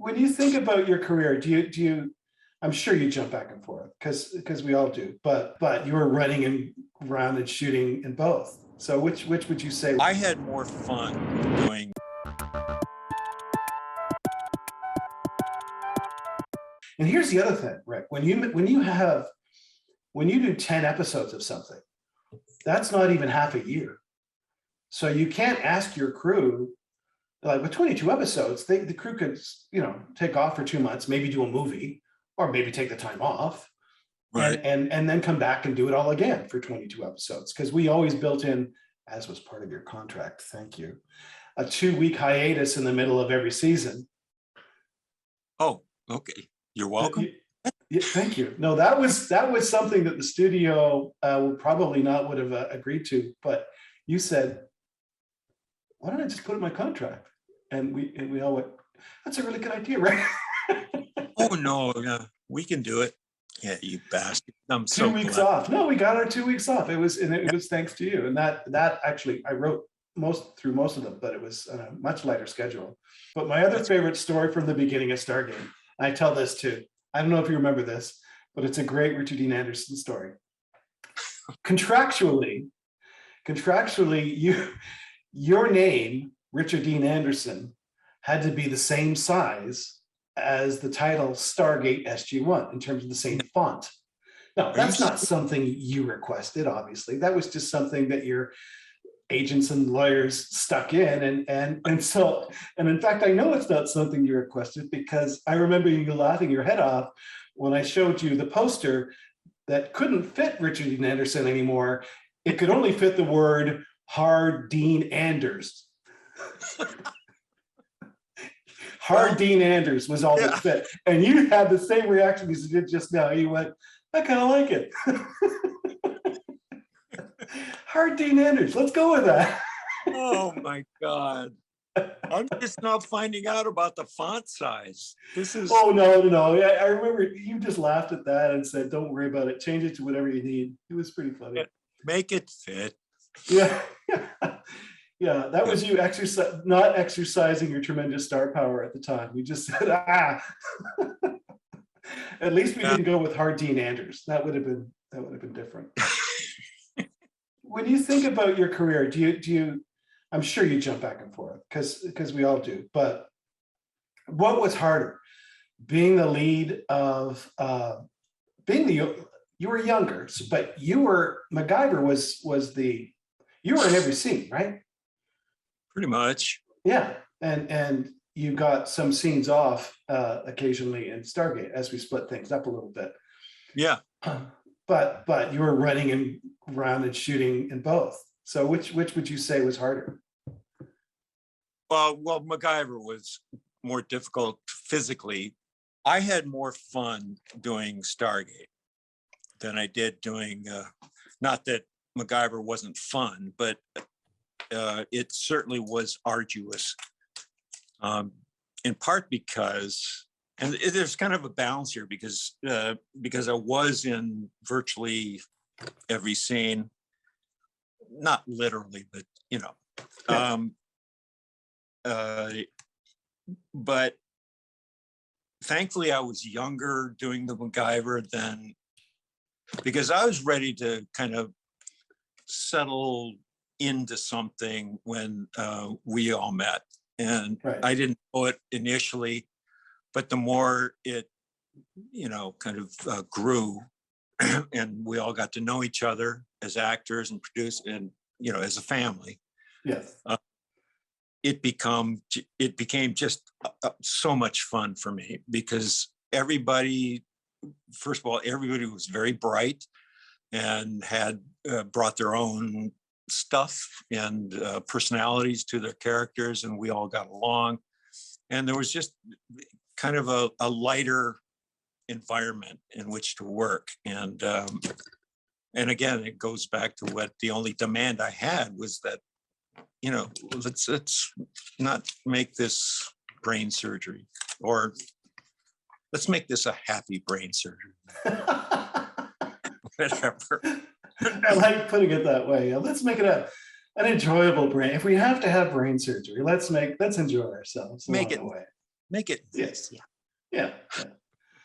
when you think about your career, do you I'm sure you jump back and forth because we all do, but you were running and around and shooting in both. So which would you say? I had more fun doing. And here's the other thing, Rick. When you do 10 episodes of something, that's not even half a year. So you can't ask your crew, like with 22 episodes, the crew could, take off for 2 months, maybe do a movie, or maybe take the time off, Right. and then come back and do it all again for 22 episodes. Because we always built in, as was part of your contract, thank you, a 2-week hiatus in the middle of every season. Oh, okay. You're welcome. Yeah, thank you. No, that was something that the studio probably not would have agreed to, but you said, why don't I just put it in my contract? And we all went, that's a really good idea, right? Oh no, yeah, we can do it. Yeah, you bastard. I'm so 2 weeks glad. off. No, we got our 2 weeks off. It was thanks to you. And that actually I wrote most of them, but it was a much lighter schedule. But my other favorite story from the beginning of Stargate, I tell this too. I don't know if you remember this, but it's a great Richard Dean Anderson story. Contractually, your name, Richard Dean Anderson, had to be the same size as the title Stargate SG-1 in terms of the same font. Now, that's not something you requested, obviously. That was just something that your agents and lawyers stuck in. And in fact, I know it's not something you requested because I remember you laughing your head off when I showed you the poster that couldn't fit Richard Dean Anderson anymore. It could only fit the word Hard Dean Anders. Hard Dean Anders was all that fit. And you had the same reaction as you did just now. You went, I kind of like it. Hard Dean Anders, let's go with that. Oh my God. I'm just now finding out about the font size. This is. Oh, no. Yeah, I remember you just laughed at that and said, don't worry about it. Change it to whatever you need. It was pretty funny. Make it fit. Yeah. Yeah, that was you not exercising your tremendous star power at the time. You just said, At least we didn't go with Hard Dean Anders. That would have been different. When you think about your career, do you I'm sure you jump back and forth because we all do, but what was harder? Being the lead of you were younger, but MacGyver you were in every scene, right? Pretty much. Yeah. And you got some scenes off occasionally in Stargate as we split things up a little bit. Yeah. But you were running around and shooting in both. So which would you say was harder? Well, MacGyver was more difficult physically. I had more fun doing Stargate than I did doing, not that MacGyver wasn't fun, but it certainly was arduous. In part because, and there's kind of a balance here because I was in virtually every scene, not literally, but but thankfully I was younger doing the MacGyver than, because I was ready to kind of settle into something when we all met. And right. I didn't know it initially, but the more it, kind of grew and we all got to know each other as actors and produce and, as a family. Yes. It became just so much fun for me because first of all, everybody was very bright and had brought their own stuff and personalities to their characters, and we all got along. And there was just kind of a lighter environment in which to work. And again, it goes back to what the only demand I had was that, let's not make this brain surgery, or let's make this a happy brain surgery. Whatever. I like putting it that way. Let's make it an enjoyable brain. If we have to have brain surgery, let's enjoy ourselves. Make it Make it, Yes. Yeah.